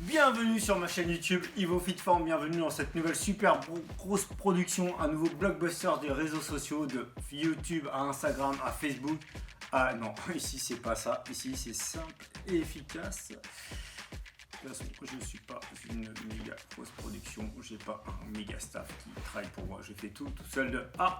Bienvenue sur ma chaîne YouTube Ivo Fitform, bienvenue dans cette nouvelle super grosse production, un nouveau blockbuster des réseaux sociaux, de YouTube à Instagram à Facebook. Ah non, ici c'est pas ça, ici c'est simple et efficace. De toute façon, je ne suis pas une méga grosse production, j'ai pas un méga staff qui travaille pour moi, je fais tout seul de A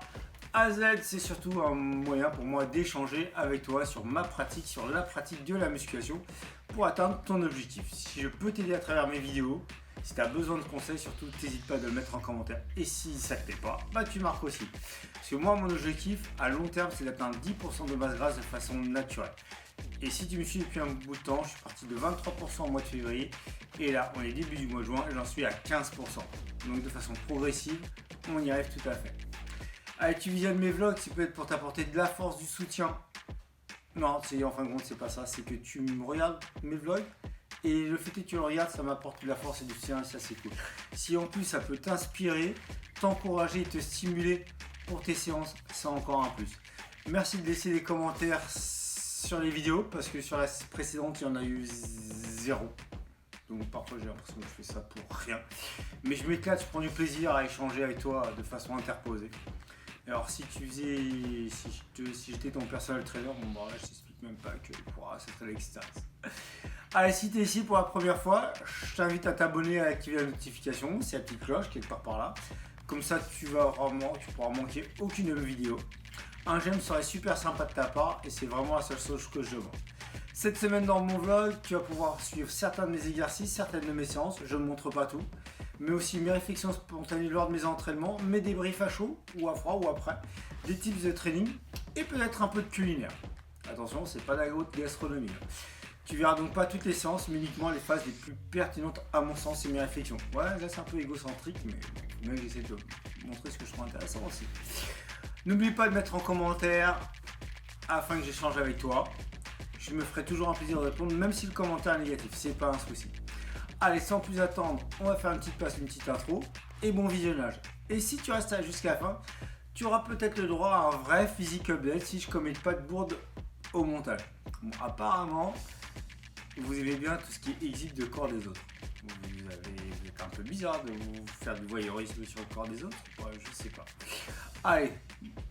à Z. C'est surtout un moyen pour moi d'échanger avec toi sur ma pratique, sur la pratique de la musculation pour atteindre ton objectif. Si je peux t'aider à travers mes vidéos, si tu as besoin de conseils, surtout n'hésite pas de le mettre en commentaire. Et si ça te plaît pas, bah tu marques aussi. Parce que moi, mon objectif à long terme, c'est d'atteindre 10% de masse grasse de façon naturelle. Et si tu me suis depuis un bout de temps, je suis parti de 23% au mois de février. Et là, on est début du mois de juin et j'en suis à 15%. Donc de façon progressive, on y arrive tout à fait. Allez, tu visionnes mes vlogs, c'est peut-être pour t'apporter de la force, du soutien. Non, c'est en fin de compte, c'est pas ça. C'est que tu me regardes mes vlogs et le fait que tu le regardes, ça m'apporte de la force et du soutien et ça, c'est cool. Si en plus ça peut t'inspirer, t'encourager et te stimuler pour tes séances, c'est encore un plus. Merci de laisser des commentaires sur les vidéos parce que sur la précédente, il y en a eu 0. Donc parfois j'ai l'impression que je fais ça pour rien. Mais je m'éclate, je prends du plaisir à échanger avec toi de façon interposée. Alors si tu faisais, si j'étais ton personnel trainer, bon bah là je t'explique même pas que ça serait l'extase. Allez, si tu es ici pour la première fois, je t'invite à t'abonner et à activer la notification, c'est la petite cloche quelque part par là. Comme ça tu pourras manquer aucune de mes vidéos. Un j'aime serait super sympa de ta part et c'est vraiment la seule chose que je demande. Cette semaine dans mon vlog, tu vas pouvoir suivre certains de mes exercices, certaines de mes séances, je ne montre pas tout, mais aussi mes réflexions spontanées lors de mes entraînements, mes débriefs à chaud ou à froid ou après, des tips de training et peut-être un peu de culinaire. Attention, c'est pas de la haute gastronomie. Tu verras donc pas toutes les séances, mais uniquement les phases les plus pertinentes à mon sens et mes réflexions. Ouais, là c'est un peu égocentrique, mais j'essaie de montrer ce que je trouve intéressant aussi. N'oublie pas de mettre en commentaire afin que j'échange avec toi. Je me ferai toujours un plaisir de répondre, même si le commentaire est négatif, c'est pas un souci. Allez, sans plus attendre, on va faire une petite passe, une petite intro et bon visionnage. Et si tu restes là jusqu'à la fin, tu auras peut-être le droit à un vrai physique update si je commets pas de bourde au montage. Bon, apparemment, vous aimez bien tout ce qui exhibe le corps des autres. Vous êtes un peu bizarre de vous faire du voyeurisme sur le corps des autres. Ouais, je sais pas. Allez,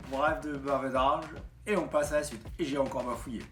bref de bavardage et on passe à la suite. Et j'ai encore bafouillé.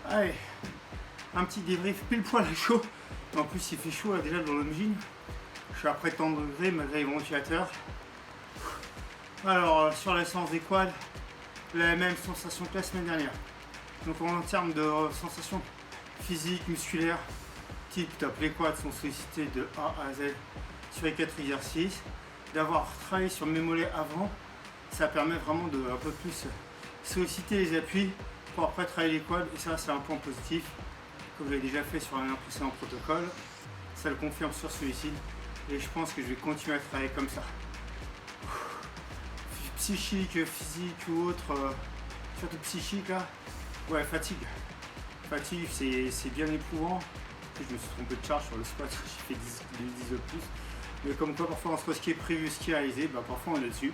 Allez, un petit débrief pile poil à chaud. En plus, il fait chaud là, déjà dans le gym. Je suis à près de 30 degrés malgré les ventilateurs. Alors, sur la séance des quads, la même sensation que la semaine dernière. Donc, en termes de sensations physiques, musculaires, type top, les quads sont sollicités de A à Z sur les 4 exercices. D'avoir travaillé sur mes mollets avant, ça permet vraiment de un peu plus solliciter les appuis pour après travailler les quads, et ça c'est un point positif que vous avez déjà fait sur un précédent protocole. Ça le confirme sur celui-ci et je pense que je vais continuer à travailler comme ça. Psychique, physique ou autre, surtout psychique là, ouais, fatigue, c'est bien éprouvant. Je me suis trompé de charge sur le squat, j'ai fait 10 de plus, mais comme quoi parfois entre ce qui est prévu, ce qui est réalisé, bah, parfois on est dessus,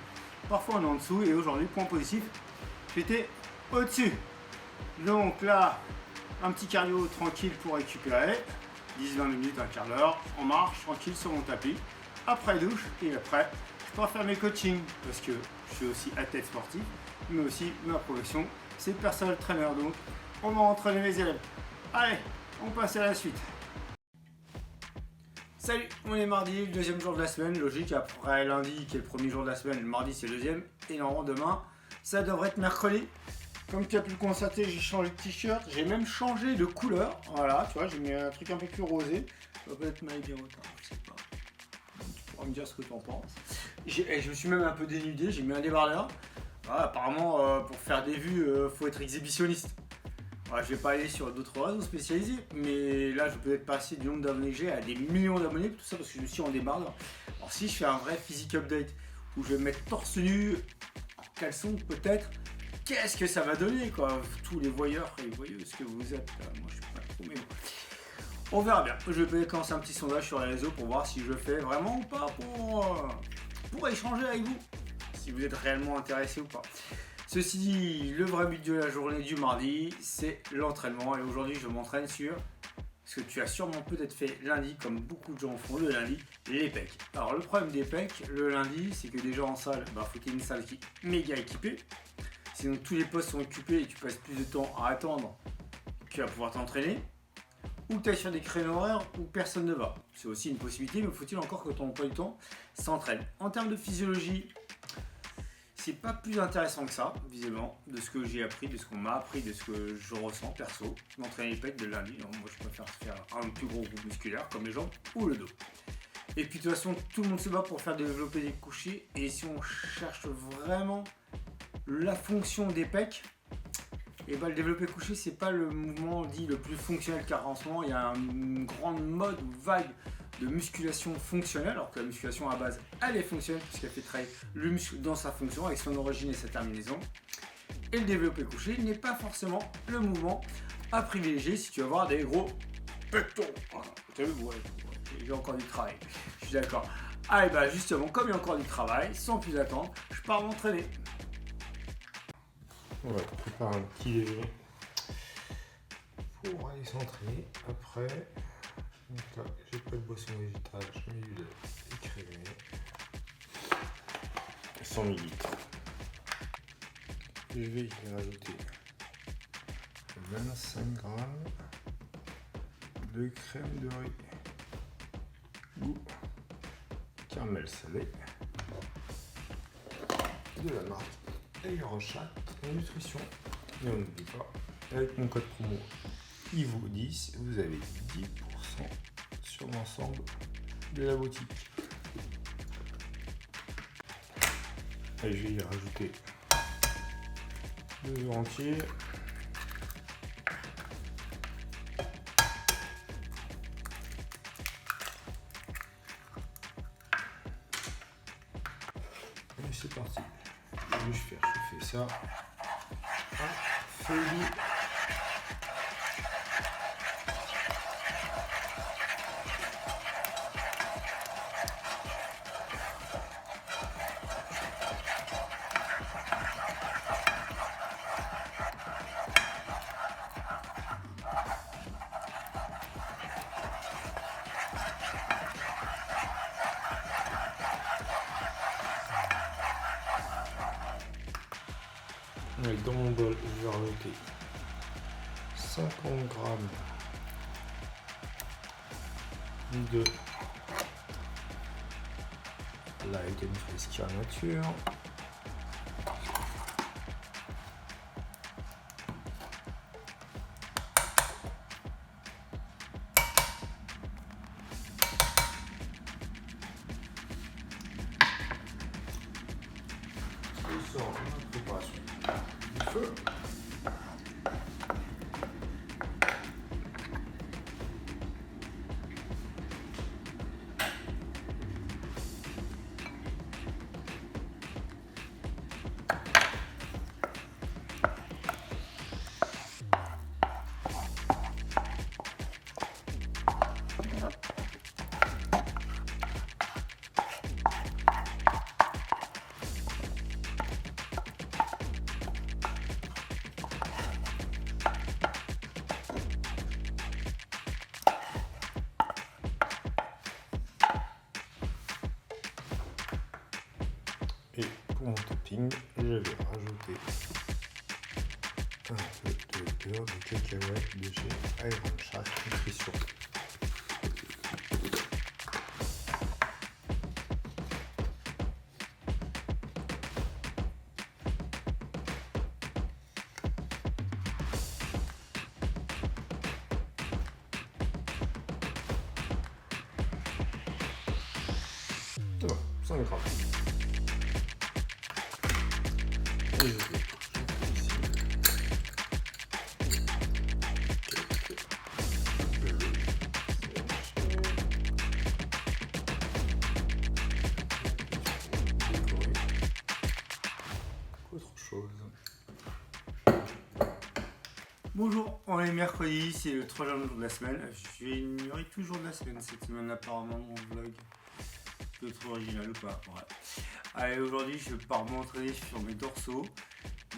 parfois on est en dessous, et aujourd'hui, point positif, j'étais au-dessus. Donc là, un petit cardio tranquille pour récupérer, 10-20 minutes, un quart d'heure, en marche, tranquille sur mon tapis, après douche, et après, je pourrais faire mes coachings, parce que je suis aussi athlète sportif, mais aussi ma profession, c'est personal trainer, donc on va entraîner mes élèves. Allez, on passe à la suite. Salut, on est mardi, le deuxième jour de la semaine, logique, après lundi qui est le premier jour de la semaine, le mardi c'est le deuxième, et normalement demain, ça devrait être mercredi. Comme tu as pu le constater, j'ai changé de t-shirt, j'ai même changé de couleur, voilà, tu vois, j'ai mis un truc un peu plus rosé, ça va peut-être m'aller bien autant, je sais pas, tu pourras me dire ce que tu en penses. Je me suis même un peu dénudé, j'ai mis un débardeur, voilà, apparemment pour faire des vues, faut être exhibitionniste. Ouais, je vais pas aller sur d'autres réseaux spécialisés, mais là je peux être passé du nombre d'abonnés que j'ai à des millions d'abonnés, tout ça parce que je me suis en débardeur. Alors si je fais un vrai physique update où je vais me mettre torse nu, en caleçon peut-être, qu'est-ce que ça va donner quoi? Tous les voyeurs et les voyeuses que vous êtes, moi je suis pas trop, mais bon. On verra bien. Je vais peut-être lancer un petit sondage sur les réseaux pour voir si je fais vraiment ou pas pour échanger avec vous, si vous êtes réellement intéressé ou pas. Ceci dit, le vrai but de la journée du mardi, c'est l'entraînement. Et aujourd'hui, je m'entraîne sur ce que tu as sûrement peut-être fait lundi, comme beaucoup de gens font le lundi, les pecs. Alors, le problème des pecs, le lundi, c'est que déjà en salle, il faut qu'il y ait une salle qui est méga équipée. Sinon, tous les postes sont occupés et tu passes plus de temps à attendre qu'à pouvoir t'entraîner. Ou que tu ailles sur des créneaux horaires où personne ne va. C'est aussi une possibilité, mais faut-il encore que ton emploi du temps s'entraîne. En termes de physiologie, c'est pas plus intéressant que ça, visiblement, de ce que j'ai appris, de ce qu'on m'a appris, de ce que je ressens perso, d'entraîner les pecs de lundi. Donc moi je préfère faire un plus gros groupe musculaire comme les jambes ou le dos. Et puis de toute façon, tout le monde se bat pour faire développer des couchés. Et si on cherche vraiment la fonction des pecs, et le développé couché, c'est pas le mouvement dit le plus fonctionnel, car en ce moment il y a une grande mode ou vague de musculation fonctionnelle, alors que la musculation à base elle est fonctionnelle puisqu'elle fait travailler le muscle dans sa fonction avec son origine et sa terminaison. Et le développé couché n'est pas forcément le mouvement à privilégier si tu veux avoir des gros pectoraux. T'as vu, ouais, j'ai encore du travail, je suis d'accord. Allez, bah justement, comme il y a encore du travail, sans plus attendre, je pars m'entraîner. On va préparer un petit déjeuner pour aller s'entraîner. Après, donc là, j'ai pas de boisson végétale, je mets du lait écrémé. 100 ml. Je vais y rajouter 25 g de crème de riz goût caramel salé de la marque Aerochat Nutrition. Et on n'oublie pas, avec mon code promo IVO10, vous avez 10% sur l'ensemble de la boutique. Et je vais y rajouter 2 œufs entiers. Et c'est parti. Je vais faire chauffer ça à feu doux. Dans mon bol, je vais rajouter 50 g de Light and Fresca nature. Je sors ma préparation du feu. Et pour mon topping, je vais rajouter un peu de beurre de cacahuète de chez Aerochat Nutrition. C'est bon, 100 grammes. Et je vais ici autre chose. Bonjour, on est mercredi, c'est le 3e jour de la semaine. Je vais ignorer tout jour de la semaine cette semaine apparemment dans mon vlog. Peut-être original ou pas, ouais. Allez, aujourd'hui je pars m'entraîner sur mes dorsaux.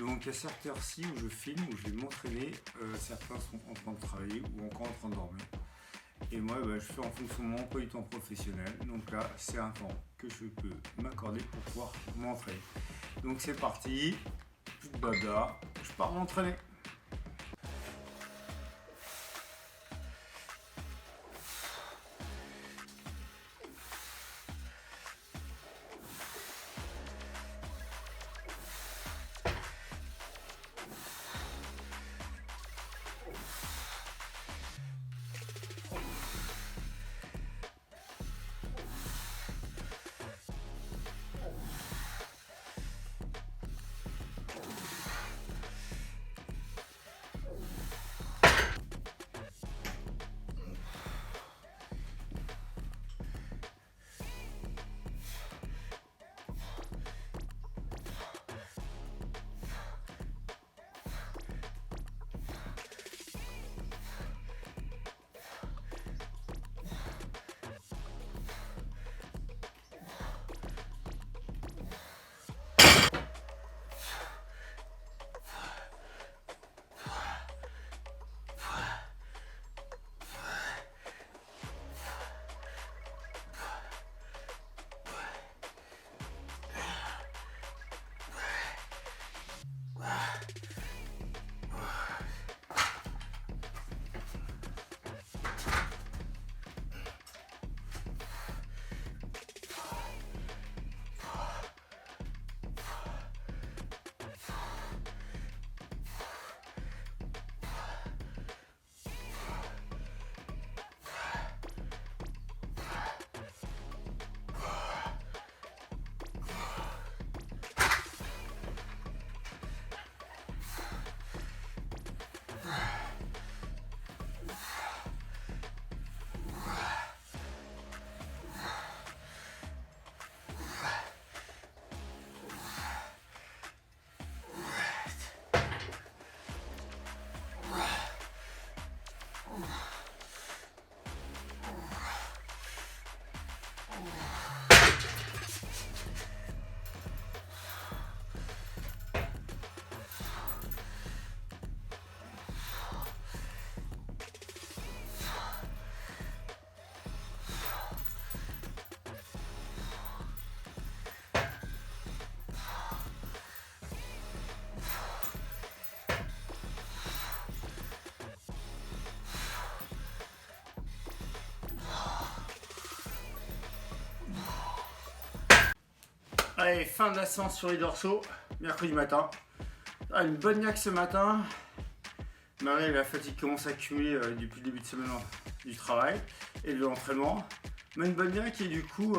Donc à cette heure-ci où je filme, où je vais m'entraîner, certains sont en train de travailler ou encore en train de dormir. Et moi je fais en fonction de mon emploi du temps professionnel. Donc là c'est un temps que je peux m'accorder pour pouvoir m'entraîner. Donc c'est parti, plus de blabla, je pars m'entraîner. Allez, fin de la séance sur les dorsaux, mercredi matin. Une bonne niaque ce matin. Malgré la fatigue commence à accumuler depuis le début de semaine du travail et de l'entraînement. Mais une bonne niaque et du coup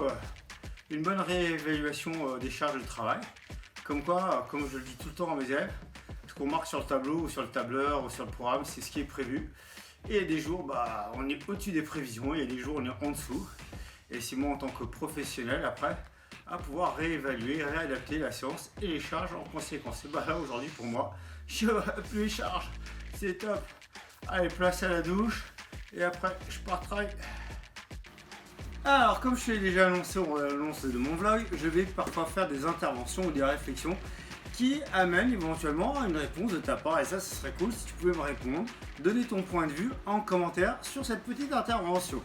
une bonne réévaluation des charges de travail. Comme quoi, comme je le dis tout le temps à mes élèves, ce qu'on marque sur le tableau ou sur le tableur ou sur le programme, c'est ce qui est prévu. Et il y a des jours, on est au-dessus des prévisions, il y a des jours, on est en dessous. Et c'est moi en tant que professionnel, après, à pouvoir réévaluer, réadapter la séance et les charges en conséquence. Et là, aujourd'hui, pour moi, je plus les charges. C'est top. Allez, place à la douche. Et après, je pars travailler. Alors, comme je l'ai déjà annoncé au l'annonce de mon vlog, je vais parfois faire des interventions ou des réflexions qui amènent éventuellement à une réponse de ta part. Et ça, ce serait cool si tu pouvais me répondre, donner ton point de vue en commentaire sur cette petite intervention.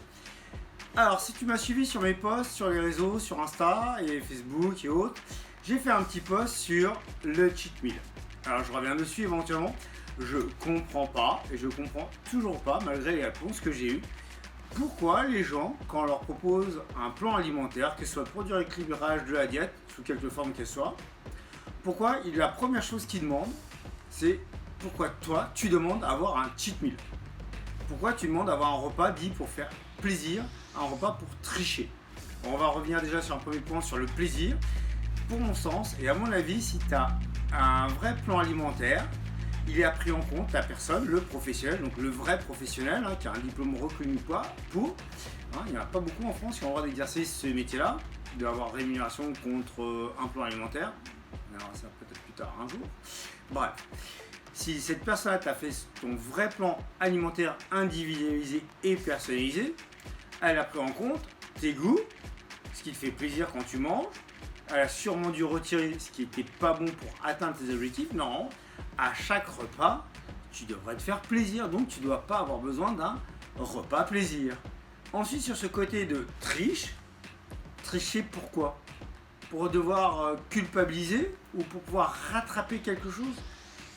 Alors, si tu m'as suivi sur mes posts, sur les réseaux, sur Insta et Facebook et autres, j'ai fait un petit post sur le cheat meal. Alors, je reviens dessus éventuellement. Je comprends pas, et je comprends toujours pas, malgré les réponses que j'ai eues, pourquoi les gens, quand on leur propose un plan alimentaire, que ce soit pour du rééquilibrage de la diète, sous quelque forme qu'elle soit, pourquoi la première chose qu'ils demandent, c'est pourquoi toi, tu demandes d'avoir un cheat meal. Pourquoi tu demandes d'avoir un repas dit pour faire plaisir, un repas pour tricher. On va revenir déjà sur un premier point sur le plaisir. Pour mon sens, et à mon avis, si tu as un vrai plan alimentaire, il est pris en compte la personne, le professionnel, donc le vrai professionnel, qui a un diplôme reconnu ou pas, pour. Il n'y en a pas beaucoup en France qui ont le droit d'exercer ce métier-là, d'avoir rémunération contre un plan alimentaire. Alors ça peut-être plus tard un jour. Bref. Si cette personne t'a fait ton vrai plan alimentaire individualisé et personnalisé, elle a pris en compte tes goûts, ce qui te fait plaisir quand tu manges. Elle a sûrement dû retirer ce qui n'était pas bon pour atteindre tes objectifs. Non, à chaque repas, tu devrais te faire plaisir. Donc tu ne dois pas avoir besoin d'un repas plaisir. Ensuite, sur ce côté de tricher pourquoi? Pour devoir culpabiliser ou pour pouvoir rattraper quelque chose?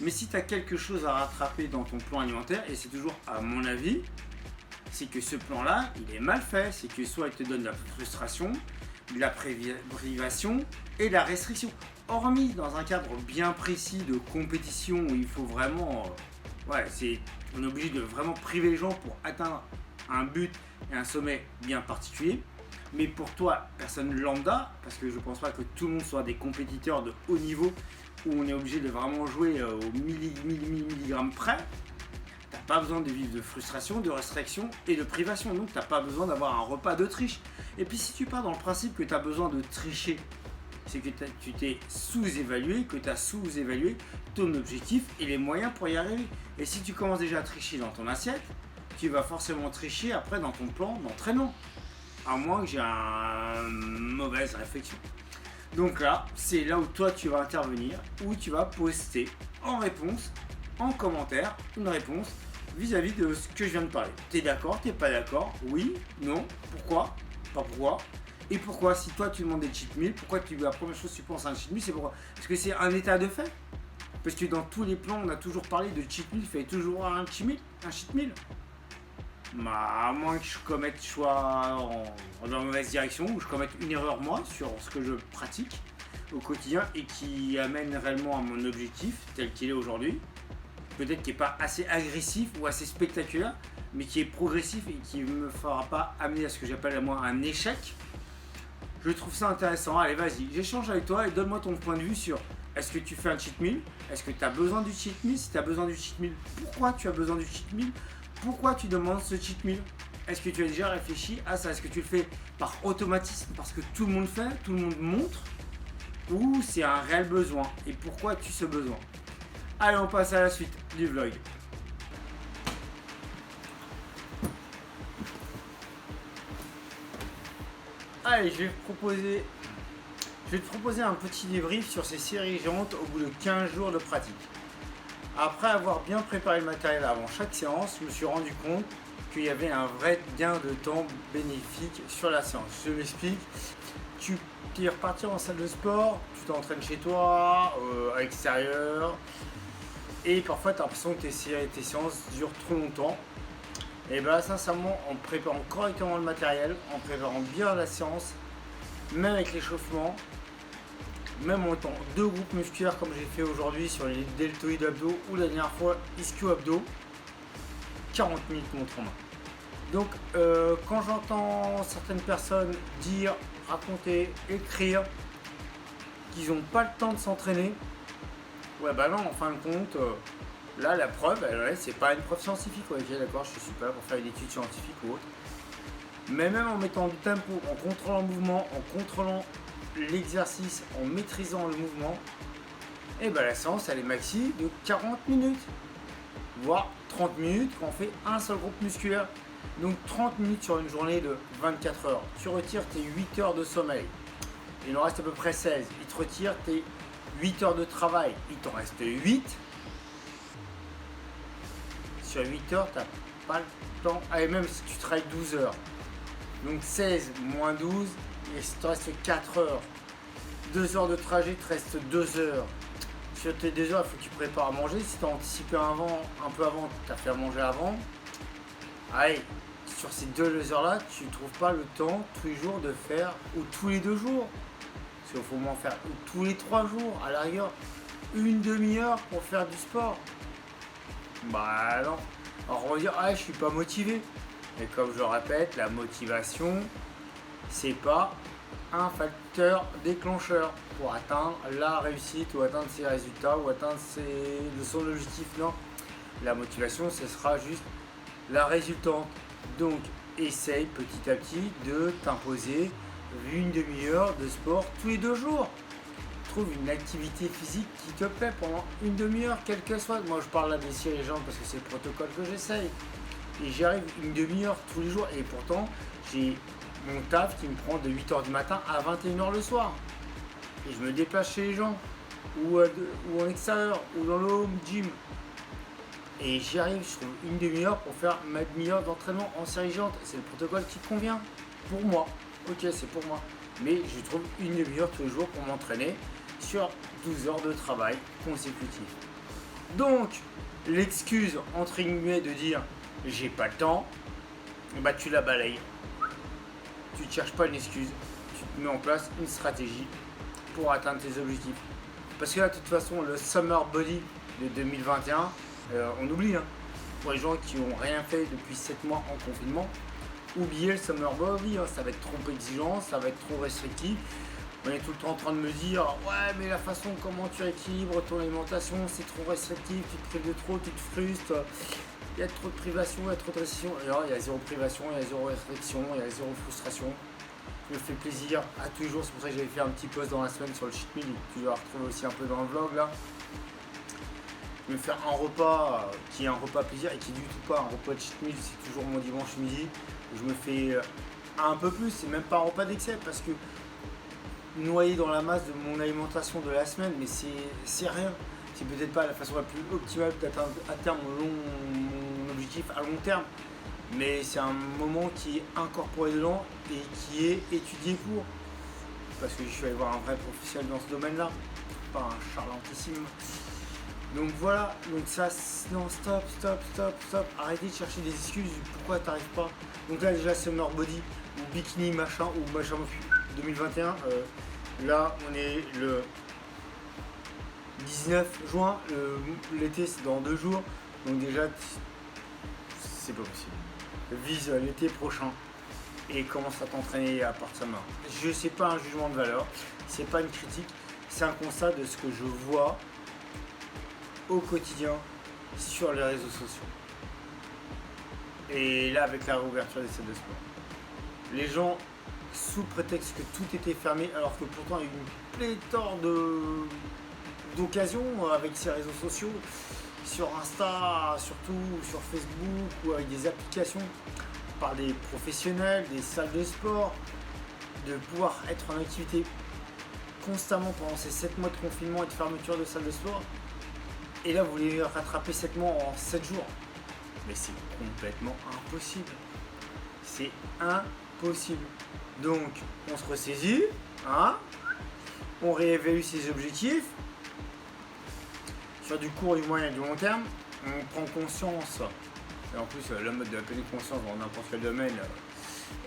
Mais si tu as quelque chose à rattraper dans ton plan alimentaire, et c'est toujours à mon avis, c'est que ce plan-là, il est mal fait. C'est que soit il te donne de la frustration, de la privation et de la restriction. Hormis dans un cadre bien précis de compétition où il faut vraiment... on est obligé de vraiment priver les gens pour atteindre un but et un sommet bien particulier. Mais pour toi, personne lambda, parce que je ne pense pas que tout le monde soit des compétiteurs de haut niveau, où on est obligé de vraiment jouer au milligrammes près, tu n'as pas besoin de vivre de frustration, de restriction et de privation. Donc tu n'as pas besoin d'avoir un repas de triche. Et puis si tu pars dans le principe que tu as besoin de tricher, c'est que tu t'es sous-évalué, que tu as sous-évalué ton objectif et les moyens pour y arriver. Et si tu commences déjà à tricher dans ton assiette, tu vas forcément tricher après dans ton plan d'entraînement. À moins que j'ai une mauvaise réflexion. Donc là, c'est là où toi tu vas intervenir, où tu vas poster en réponse, en commentaire, une réponse vis-à-vis de ce que je viens de parler. T'es d'accord, t'es pas d'accord? Oui, non, pourquoi, pas pourquoi. Et pourquoi, si toi tu demandes des cheat meals, pourquoi la première chose que tu penses à un cheat meal, c'est pourquoi? Parce que c'est un état de fait. Parce que dans tous les plans, on a toujours parlé de cheat meal, il fallait toujours un cheat meal. À moins que je commette soit dans la mauvaise direction, ou je commette une erreur moi sur ce que je pratique au quotidien et qui amène réellement à mon objectif tel qu'il est aujourd'hui. Peut-être qu'il n'est pas assez agressif ou assez spectaculaire, mais qui est progressif et qui ne me fera pas amener à ce que j'appelle à moi un échec. Je trouve ça intéressant. Allez, vas-y, j'échange avec toi et donne-moi ton point de vue sur est-ce que tu fais un cheat meal? Est-ce que tu as besoin du cheat meal? Si tu as besoin du cheat meal, pourquoi tu as besoin du cheat meal? Pourquoi tu demandes ce cheat meal? Est-ce que tu as déjà réfléchi à ça? Est-ce que tu le fais par automatisme parce que tout le monde fait, tout le monde montre? Ou c'est un réel besoin? Et pourquoi as-tu ce besoin? Allez, on passe à la suite du vlog. Allez, je vais te proposer un petit débrief sur ces séries géantes au bout de 15 jours de pratique. Après avoir bien préparé le matériel avant chaque séance, je me suis rendu compte qu'il y avait un vrai gain de temps bénéfique sur la séance. Je m'explique. Tu es reparti en salle de sport, tu t'entraînes chez toi, à l'extérieur, et parfois tu as l'impression que tes séances durent trop longtemps. Et bien sincèrement, en préparant correctement le matériel, en préparant bien la séance, même avec l'échauffement, même en étant 2 groupes musculaires comme j'ai fait aujourd'hui sur les deltoïdes abdos ou la dernière fois ischio abdos, 40 minutes montre en main. Donc quand j'entends certaines personnes dire, raconter, écrire qu'ils n'ont pas le temps de s'entraîner, ouais bah non, en fin de compte, là la preuve, ouais, c'est pas une preuve scientifique, ouais, ok d'accord, je suis pas là pour faire une étude scientifique ou autre. Mais même en mettant du tempo, en contrôlant le mouvement, en contrôlant l'exercice, en maîtrisant le mouvement, et ben la séance elle est maxi de 40 minutes, voire 30 minutes quand on fait un seul groupe musculaire. Donc 30 minutes sur une journée de 24 heures. Tu retires tes 8 heures de sommeil. Il en reste à peu près 16. Il te retire tes 8 heures de travail. Il t'en reste 8. Sur 8 heures, tu n'as pas le temps. Allez, même si tu travailles 12 heures. Donc 16 moins 12, il te reste 4 heures. 2 heures de trajet, il te reste 2 heures. Sur tes 2 heures, il faut que tu prépares à manger. Si tu as anticipé un peu avant, tu as fait à manger avant. Allez, sur ces 2 heures-là, tu ne trouves pas le temps tous les jours de faire, ou tous les 2 jours. Parce qu'il faut au moins faire tous les 3 jours, à la rigueur, une demi-heure pour faire du sport. Bah non. Alors on va dire, ah je suis pas motivé. Mais comme je le répète, la motivation, c'est pas un facteur déclencheur pour atteindre la réussite ou atteindre ses résultats ou atteindre son objectif. Non. La motivation, ce sera juste la résultante. Donc essaye petit à petit de t'imposer une demi-heure de sport tous les 2 jours. Trouve une activité physique qui te plaît pendant une demi-heure, quelle qu'elle soit. Moi je parle là d'essier les jambes parce que c'est le protocole que j'essaye. Et j'y arrive une demi-heure tous les jours et pourtant j'ai mon taf qui me prend de 8h du matin à 21h le soir. Et je me déplace chez les gens ou en extérieur ou dans le home gym. Et j'y arrive, je trouve une demi-heure pour faire ma demi-heure d'entraînement en série géante. C'est le protocole qui convient pour moi. Ok, c'est pour moi. Mais je trouve une demi-heure tous les jours pour m'entraîner sur 12 heures de travail consécutif. Donc, l'excuse entre guillemets de dire j'ai pas le temps, bah tu la balayes. Tu ne cherches pas une excuse, tu te mets en place une stratégie pour atteindre tes objectifs. Parce que là, de toute façon, le Summer Body de 2021, on oublie, hein, pour les gens qui n'ont rien fait depuis 7 mois en confinement, oubliez le Summer Body, hein, ça va être trop exigeant, ça va être trop restrictif. On est tout le temps en train de me dire ouais mais la façon comment tu équilibres ton alimentation c'est trop restrictif, tu te prives de trop, tu te frustres, il y a trop de privation, il y a trop de restriction. Alors il y a zéro privation, il y a zéro restriction, il y a zéro frustration. Je me fais plaisir à tous les jours, c'est pour ça que j'avais fait un petit post dans la semaine sur le cheat meal, tu vas retrouver aussi un peu dans le vlog là. Je vais me faire un repas qui est un repas plaisir et qui est du tout pas un repas de cheat meal, c'est toujours mon dimanche midi où je me fais un peu plus, c'est même pas un repas d'excès parce que noyé dans la masse de mon alimentation de la semaine, mais c'est rien. C'est peut-être pas la façon la plus optimale d'atteindre à terme mon objectif à long terme, mais c'est un moment qui est incorporé dedans et qui est étudié pour. Parce que je suis allé voir un vrai professionnel dans ce domaine-là, pas un charlantissime. Donc voilà, donc ça, non, stop, arrêtez de chercher des excuses, pourquoi t'arrives pas. Donc là déjà Summer Body, ou Bikini machin, ou machin 2021, là on est le 19 juin, l'été c'est dans 2 jours, donc déjà c'est pas possible. Vise l'été prochain et commence à t'entraîner à partir de maintenant. Je sais pas un jugement de valeur, c'est pas une critique, c'est un constat de ce que je vois au quotidien sur les réseaux sociaux. Et là avec la réouverture des salles de sport. Les gens sous prétexte que tout était fermé alors que pourtant il y a eu une pléthore d'occasions avec ces réseaux sociaux, sur Insta, surtout sur Facebook ou avec des applications par des professionnels, des salles de sport, de pouvoir être en activité constamment pendant ces 7 mois de confinement et de fermeture de salles de sport. Et là vous voulez rattraper 7 mois en 7 jours. Mais c'est complètement impossible. C'est impossible. Donc on se ressaisit, hein, on réévalue ses objectifs sur du court, du moyen et du long terme. On prend conscience, et en plus la mode de la pleine conscience dans n'importe quel domaine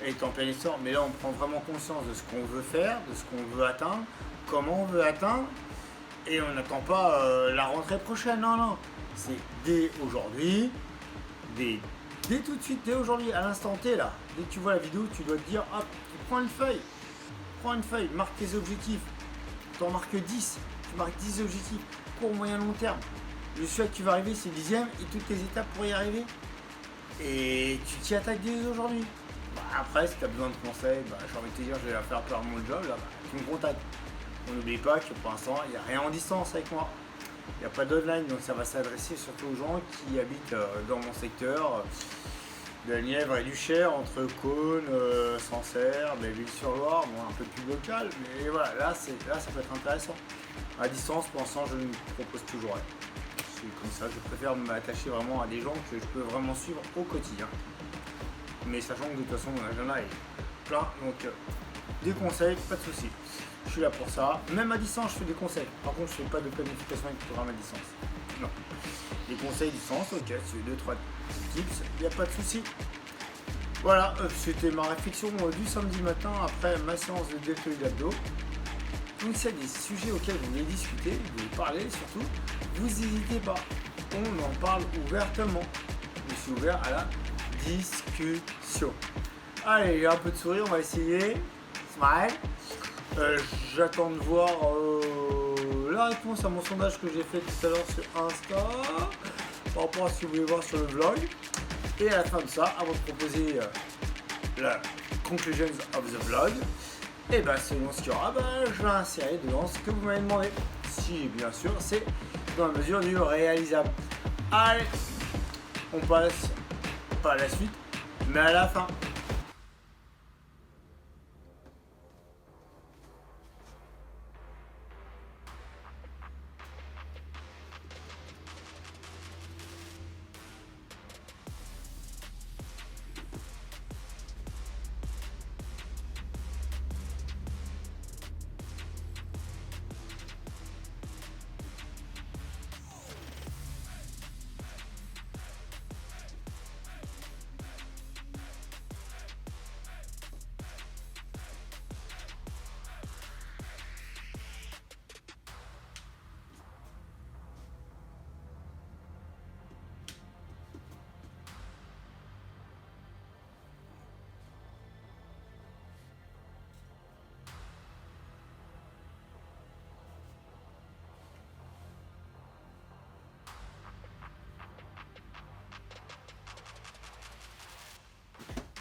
est en plein essor, mais là on prend vraiment conscience de ce qu'on veut faire, de ce qu'on veut atteindre, comment on veut atteindre. Et on n'attend pas la rentrée prochaine, non. C'est dès aujourd'hui, dès tout de suite, dès aujourd'hui, à l'instant T là. Dès que tu vois la vidéo, tu dois te dire, hop, prends une feuille, marque tes objectifs. T'en marques 10, tu marques 10 objectifs, court, moyen, long terme. Le celui que tu vas arriver, c'est le 10e et toutes tes étapes pour y arriver. Et tu t'y attaques dès aujourd'hui. Après, si tu as besoin de conseils, j'ai envie de te dire, je vais faire peur mon job, là, tu me contactes. On n'oublie pas que pour l'instant, il n'y a rien en distance avec moi. Il n'y a pas d'online, donc ça va s'adresser surtout aux gens qui habitent dans mon secteur de la Nièvre et du Cher, entre Cône, Sancerre, Belleville-sur-Loire, un peu plus local, mais voilà, là ça peut être intéressant. À distance, pour l'instant, je ne propose toujours rien. C'est comme ça, je préfère m'attacher vraiment à des gens que je peux vraiment suivre au quotidien. Mais sachant que de toute façon, l'agenda est plein, donc des conseils, pas de soucis. Je suis là pour ça. Même à distance, je fais des conseils. Par contre, je ne fais pas de planification avec le programme à distance. Non. Des conseils à distance, ok, c'est 2-3 tips, il n'y a pas de souci. Voilà, c'était ma réflexion du samedi matin après ma séance de deltoïde abdos. Donc, s'il y a des sujets auxquels vous voulez discuter, vous voulez parler surtout, vous n'hésitez pas. On en parle ouvertement. Je suis ouvert à la discussion. Allez, il y a un peu de sourire, on va essayer. Smile. J'attends de voir la réponse à mon sondage que j'ai fait tout à l'heure sur Insta par rapport à ce que vous voulez voir sur le vlog. Et à la fin de ça, avant de proposer la conclusions of the vlog, et selon ce qu'il y aura, je vais insérer dedans ce que vous m'avez demandé. Si bien sûr c'est dans la mesure du réalisable. Allez, on passe pas à la suite, mais à la fin.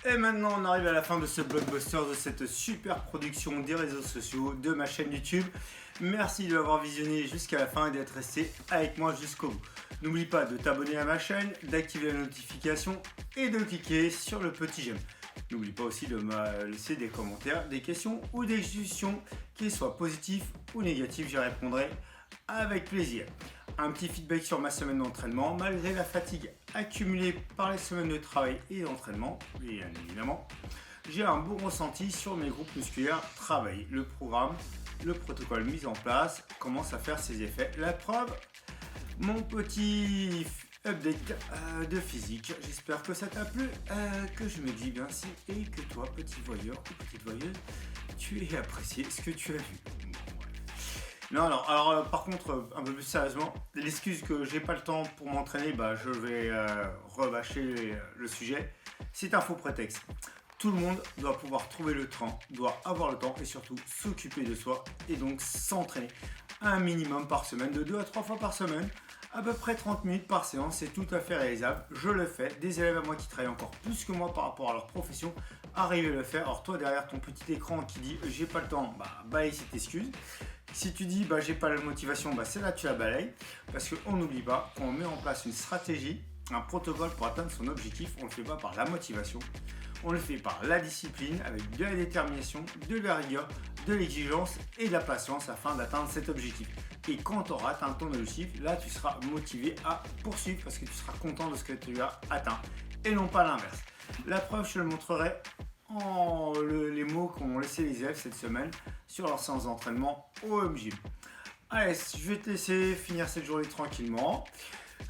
Et maintenant on arrive à la fin de ce blockbuster, de cette super production des réseaux sociaux, de ma chaîne YouTube. Merci de l'avoir visionné jusqu'à la fin et d'être resté avec moi jusqu'au bout. N'oublie pas de t'abonner à ma chaîne, d'activer la notification et de cliquer sur le petit j'aime. N'oublie pas aussi de me laisser des commentaires, des questions ou des suggestions, qu'ils soient positifs ou négatifs, j'y répondrai avec plaisir. Un petit feedback sur ma semaine d'entraînement, malgré la fatigue accumulée par les semaines de travail et d'entraînement, bien évidemment, j'ai un bon ressenti sur mes groupes musculaires travaillés. Le programme, le protocole mis en place commence à faire ses effets. La preuve, mon petit update de physique. J'espère que ça t'a plu, que je me dis bien si et que toi, petit voyeur ou petite voyeuse, tu aies apprécié ce que tu as vu. Non, alors par contre, un peu plus sérieusement, l'excuse que j'ai pas le temps pour m'entraîner, je vais rebâcher le sujet. C'est un faux prétexte. Tout le monde doit pouvoir trouver le temps, doit avoir le temps et surtout s'occuper de soi et donc s'entraîner un minimum par semaine, de 2 à 3 fois par semaine, à peu près 30 minutes par séance, c'est tout à fait réalisable. Je le fais, des élèves à moi qui travaillent encore plus que moi par rapport à leur profession, arrivent à le faire. Alors toi derrière ton petit écran qui dit j'ai pas le temps, balaye cette excuse. Si tu dis j'ai pas la motivation, c'est là que tu la balayes, parce qu'on n'oublie pas qu'on met en place une stratégie, un protocole pour atteindre son objectif. On ne le fait pas par la motivation, on le fait par la discipline, avec de la détermination, de la rigueur, de l'exigence et de la patience afin d'atteindre cet objectif. Et quand tu auras atteint ton objectif, là tu seras motivé à poursuivre parce que tu seras content de ce que tu as atteint et non pas l'inverse. La preuve, je te le montrerai en les mots qu'ont laissé les élèves cette semaine sur leur séance d'entraînement au home gym. Allez, je vais te laisser finir cette journée tranquillement.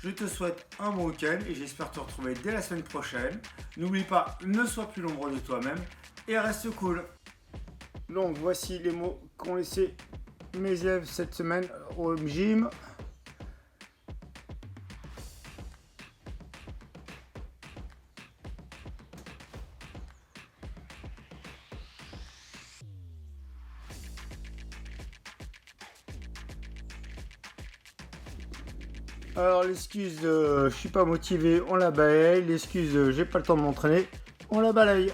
Je te souhaite un bon week-end et j'espère te retrouver dès la semaine prochaine. N'oublie pas, ne sois plus l'ombre de toi-même et reste cool. Donc voici les mots qu'ont laissé mes élèves cette semaine au gym. Alors l'excuse de je suis pas motivé, on la balaye. L'excuse de j'ai pas le temps de m'entraîner, on la balaye.